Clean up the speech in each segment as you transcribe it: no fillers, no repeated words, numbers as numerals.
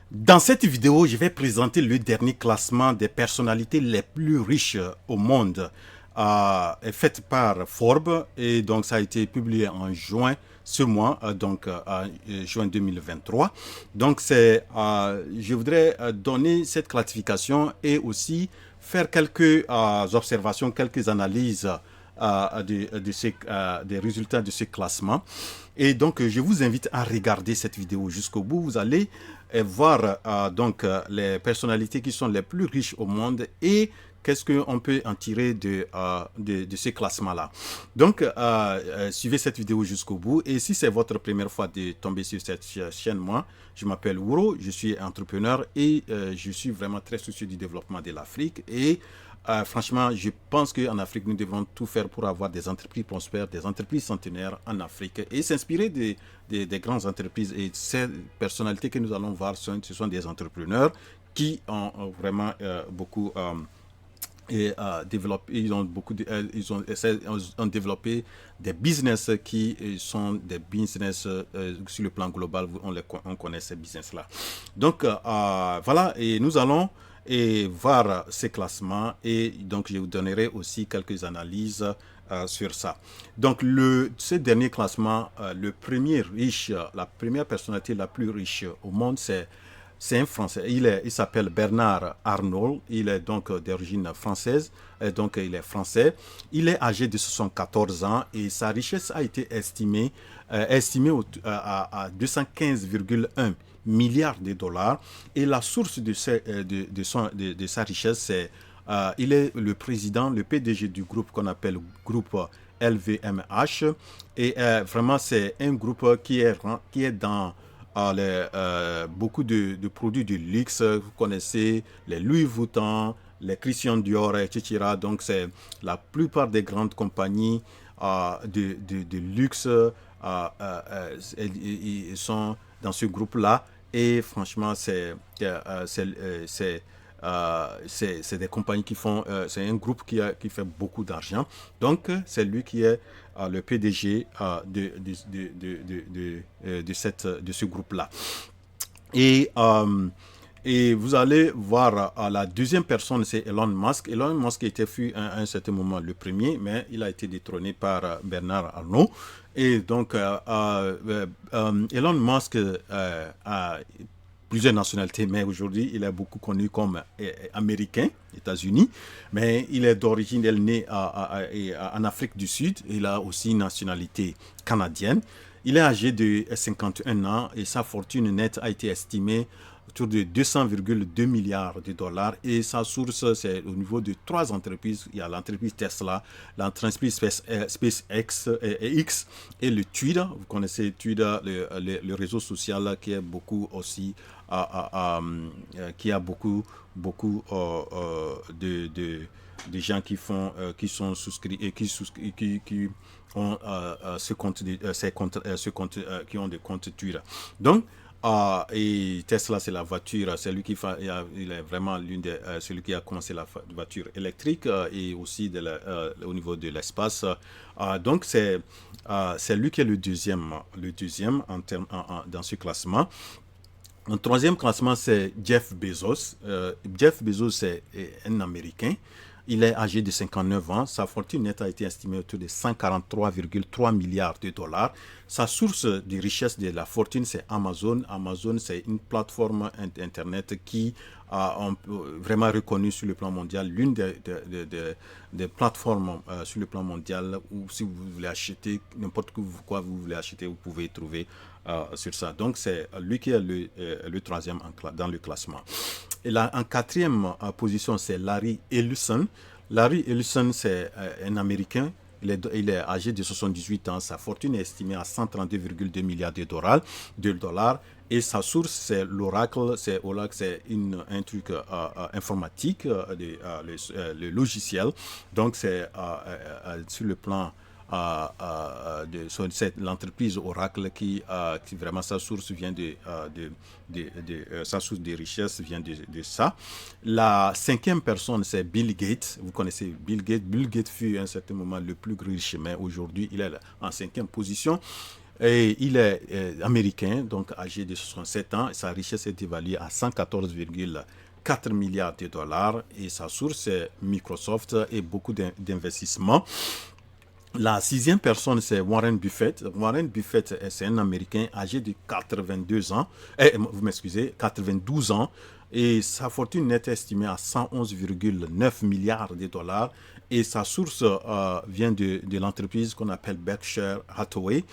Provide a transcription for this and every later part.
Dans cette vidéo, je vais présenter le dernier classement des personnalités les plus riches au monde, fait par Forbes, et donc ça a été publié en juin ce mois, juin 2023. Donc je voudrais donner cette classification et aussi faire quelques observations, quelques analyses des résultats de ce classement. Et donc, je vous invite à regarder cette vidéo jusqu'au bout. Vous allez voir les personnalités qui sont les plus riches au monde et qu'est-ce qu'on peut en tirer de ces classements-là. Donc, suivez cette vidéo jusqu'au bout. Et si c'est votre première fois de tomber sur cette chaîne, moi, je m'appelle Ouro, je suis entrepreneur et je suis vraiment très soucieux du développement de l'Afrique. Et franchement, je pense qu'en Afrique, nous devons tout faire pour avoir des entreprises prospères, des entreprises centenaires en Afrique et s'inspirer des grandes entreprises. Et ces personnalités que nous allons voir, ce sont des entrepreneurs qui ont vraiment beaucoup développé, ont développé des business qui sont des business sur le plan global. On connaît ces business-là. Donc, voilà, et nous allons voir ces classements et donc je vous donnerai aussi quelques analyses sur ça. Donc, ce dernier classement, le premier riche, la première personnalité la plus riche au monde, c'est un Français. Il s'appelle Bernard Arnault. Il est donc d'origine française. Donc, il est français. Il est âgé de 74 ans et sa richesse a été estimée à 215,1 milliards de dollars. Et la source de sa richesse, c'est il est le président, le PDG du groupe qu'on appelle groupe LVMH. Et vraiment, c'est un groupe qui est dans beaucoup de produits de luxe. Vous connaissez les Louis Vuitton, les Christian Dior, etc. Donc, c'est la plupart des grandes compagnies de luxe. Ils sont dans ce groupe-là. Et franchement, c'est des compagnies qui font, c'est un groupe qui fait beaucoup d'argent. Donc, c'est lui qui est le PDG de ce groupe-là. Et, et vous allez voir, la deuxième personne, c'est Elon Musk. Elon Musk était fut à un certain moment le premier, mais il a été détrôné par Bernard Arnault. Et donc, Elon Musk a plusieurs nationalités, mais aujourd'hui, il est beaucoup connu comme américain, États-Unis, mais il est d'origine, il est né en Afrique du Sud, il a aussi une nationalité canadienne. Il est âgé de 51 ans et sa fortune nette a été estimée autour de 200,2 milliards de dollars et sa source, c'est au niveau de trois entreprises. Il y a l'entreprise Tesla, l'entreprise SpaceX et le Twitter. Vous connaissez Twitter, le réseau social qui est beaucoup aussi, qui a beaucoup de gens qui sont souscrits et qui ont qui ont des comptes Twitter. Donc, et Tesla, c'est la voiture, c'est lui il est vraiment celui qui a commencé la voiture électrique et aussi au niveau de l'espace. Donc, c'est lui qui est le deuxième dans ce classement. Le troisième classement, c'est Jeff Bezos. Jeff Bezos, c'est un Américain. Il est âgé de 59 ans. Sa fortune nette a été estimée autour de 143,3 milliards de dollars. Sa source de richesse de la fortune, c'est Amazon. Amazon, c'est une plateforme Internet qui a vraiment reconnue sur le plan mondial, l'une des plateformes sur le plan mondial où si vous voulez acheter n'importe quoi vous voulez acheter, vous pouvez trouver sur ça. Donc, c'est lui qui est le troisième dans le classement. Et là, en quatrième position, c'est Larry Ellison. Larry Ellison, c'est un Américain. Il est âgé de 78 ans. Sa fortune est estimée à 132,2 milliards de dollars. Et sa source, c'est l'Oracle. C'est un truc informatique, le logiciel. Donc, c'est sur le plan de l'entreprise Oracle qui vraiment sa source vient sa source de richesse vient de ça. La cinquième personne, c'est Bill Gates. Vous connaissez Bill Gates. Bill Gates fut à un certain moment le plus riche, mais aujourd'hui il est en cinquième position. Et il est américain, donc âgé de 67 ans. Sa richesse est évaluée à 114,4 milliards de dollars et sa source est Microsoft et beaucoup d'investissements. La sixième personne, c'est Warren Buffett. Warren Buffett, c'est un Américain âgé de 82 ans. Vous m'excusez, 92 ans. Et sa fortune nette est estimée à 111,9 milliards de dollars. Et sa source vient de l'entreprise qu'on appelle Berkshire Hathaway.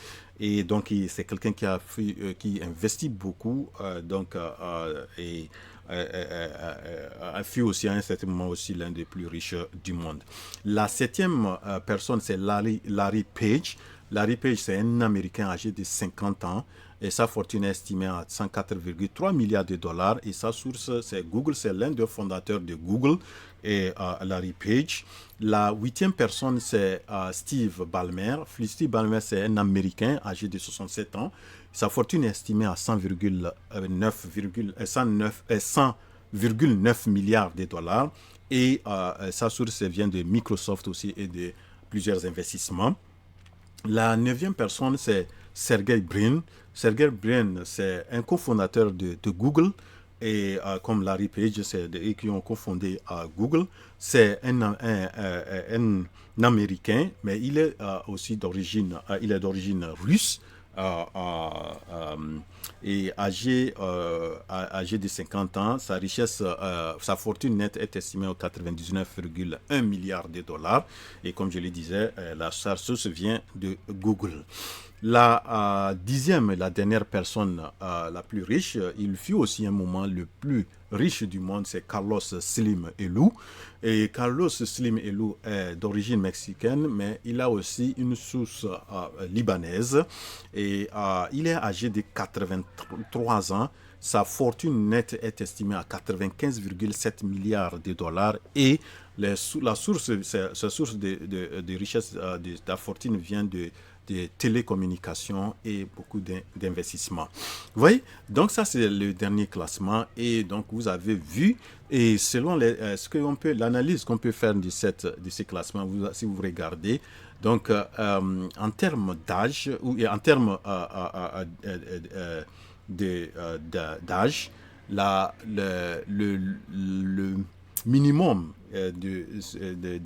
Et donc, c'est quelqu'un qui investit beaucoup. Et fut aussi à un certain moment aussi l'un des plus riches du monde. La septième personne, c'est Larry Page. Larry Page, c'est un Américain âgé de 50 ans et sa fortune est estimée à 104,3 milliards de dollars et sa source, c'est Google. C'est l'un des fondateurs de Google et Larry Page. La huitième personne, c'est Steve Ballmer. Steve Ballmer, c'est un Américain âgé de 67 ans. Sa fortune est estimée à 100,9 milliards de dollars et sa source vient de Microsoft aussi et de plusieurs investissements. La neuvième personne, c'est Sergey Brin. Sergey Brin, c'est un cofondateur de Google. Et comme Larry Page, c'est eux qui ont cofondé Google. C'est un Américain, mais il est aussi d'origine russe. Et âgé de 50 ans, sa richesse, sa fortune nette est estimée à 99,1 milliards de dollars. Et comme je le disais, la source vient de Google. La dixième et la dernière personne la plus riche, il fut aussi un moment le plus riche du monde, c'est Carlos Slim Helú. Et Carlos Slim Helú est d'origine mexicaine, mais il a aussi une source libanaise. Et il est âgé de 83 ans. Sa fortune nette est estimée à 95,7 milliards de dollars et sa source de richesse de la fortune vient de télécommunications et beaucoup d'investissements. Vous voyez, donc ça c'est le dernier classement et donc vous avez vu et selon l'analyse qu'on peut faire de ces classements, si vous regardez, donc en termes d'âge ou en termes d'âge, le minimum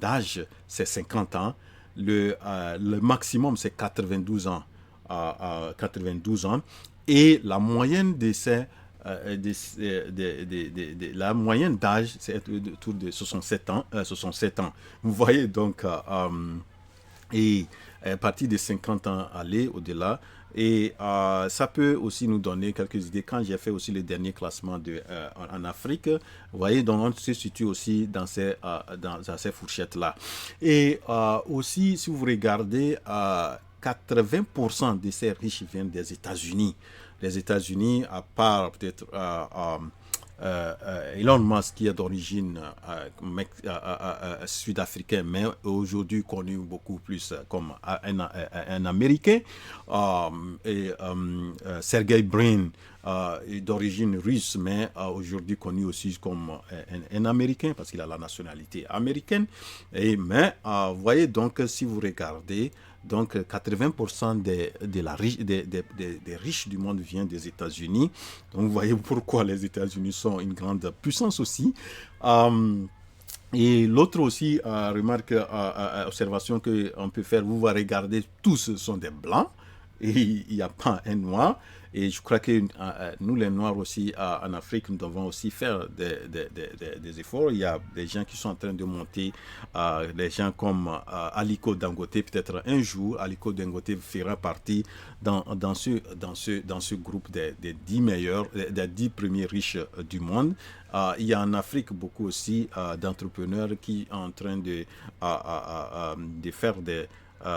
d'âge c'est 50 ans. Le maximum, c'est 92 ans. 92 ans. Et la moyenne la moyenne d'âge, c'est autour de 67 ans. 67 ans. Vous voyez, donc, et à partir de 50 ans, aller au-delà. Et ça peut aussi nous donner quelques idées. Quand j'ai fait aussi le dernier classement en Afrique, vous voyez, donc on se situe aussi dans ces fourchettes-là. Et aussi, si vous regardez, 80% de ces riches viennent des États-Unis. Les États-Unis, à part peut-être Elon Musk qui est d'origine sud-africaine, mais aujourd'hui connu beaucoup plus comme un Américain. Sergey Brin est d'origine russe, mais aujourd'hui connu aussi comme un Américain parce qu'il a la nationalité américaine. Mais vous voyez donc, si vous regardez, donc 80% des riches du monde viennent des États-Unis. Donc vous voyez pourquoi les États-Unis sont une grande puissance aussi. Et l'autre aussi remarque, observation qu'on peut faire, vous regardez, tous sont des blancs et il n'y a pas un noir. Et je crois que nous, les Noirs aussi, en Afrique, nous devons aussi faire des efforts. Il y a des gens qui sont en train de monter, des gens comme Aliko Dangote. Peut-être un jour, Aliko Dangote fera partie dans ce groupe des 10 meilleurs, des 10 premiers riches du monde. Il y a en Afrique beaucoup aussi d'entrepreneurs qui sont en train de faire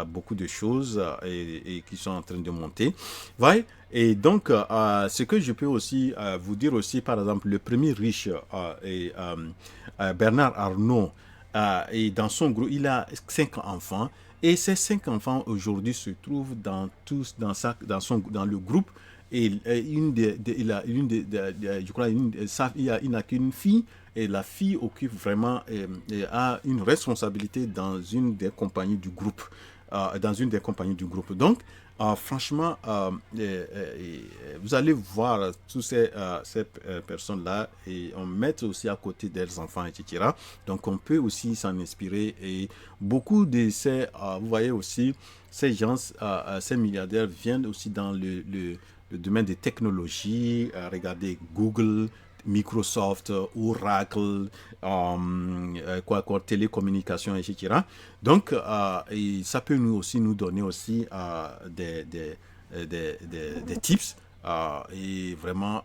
beaucoup de choses et qui sont en train de monter. Ouais. Et donc, ce que je peux aussi vous dire aussi, par exemple, le premier riche Bernard Arnault, et dans son groupe, il a 5 enfants. Et ces 5 enfants aujourd'hui se trouvent dans le groupe. Et il n'a qu'une fille. Et la fille occupe vraiment, a une responsabilité dans une des compagnies du groupe. Donc, Franchement, vous allez voir tous ces personnes-là et on met aussi à côté des enfants, etc. Donc, on peut aussi s'en inspirer et beaucoup de ces, vous voyez aussi, ces gens, ces milliardaires viennent aussi dans le domaine des technologies. Regardez Google, Microsoft, Oracle, quoi encore, télécommunications, etc. Donc, et ça peut nous aussi nous donner aussi des tips. Et vraiment,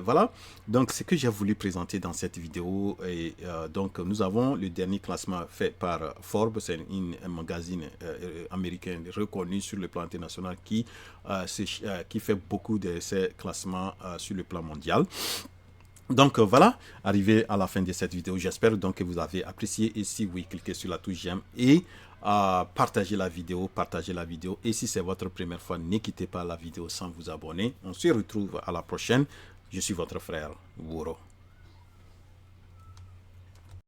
voilà. Donc, ce que j'ai voulu présenter dans cette vidéo. Et donc, nous avons le dernier classement fait par Forbes, c'est un magazine américain reconnu sur le plan international qui fait beaucoup de ces classements sur le plan mondial. Donc voilà, arrivé à la fin de cette vidéo. J'espère donc que vous avez apprécié. Et si oui, cliquez sur la touche j'aime et partagez la vidéo, Et si c'est votre première fois, ne quittez pas la vidéo sans vous abonner. On se retrouve à la prochaine. Je suis votre frère Wuro.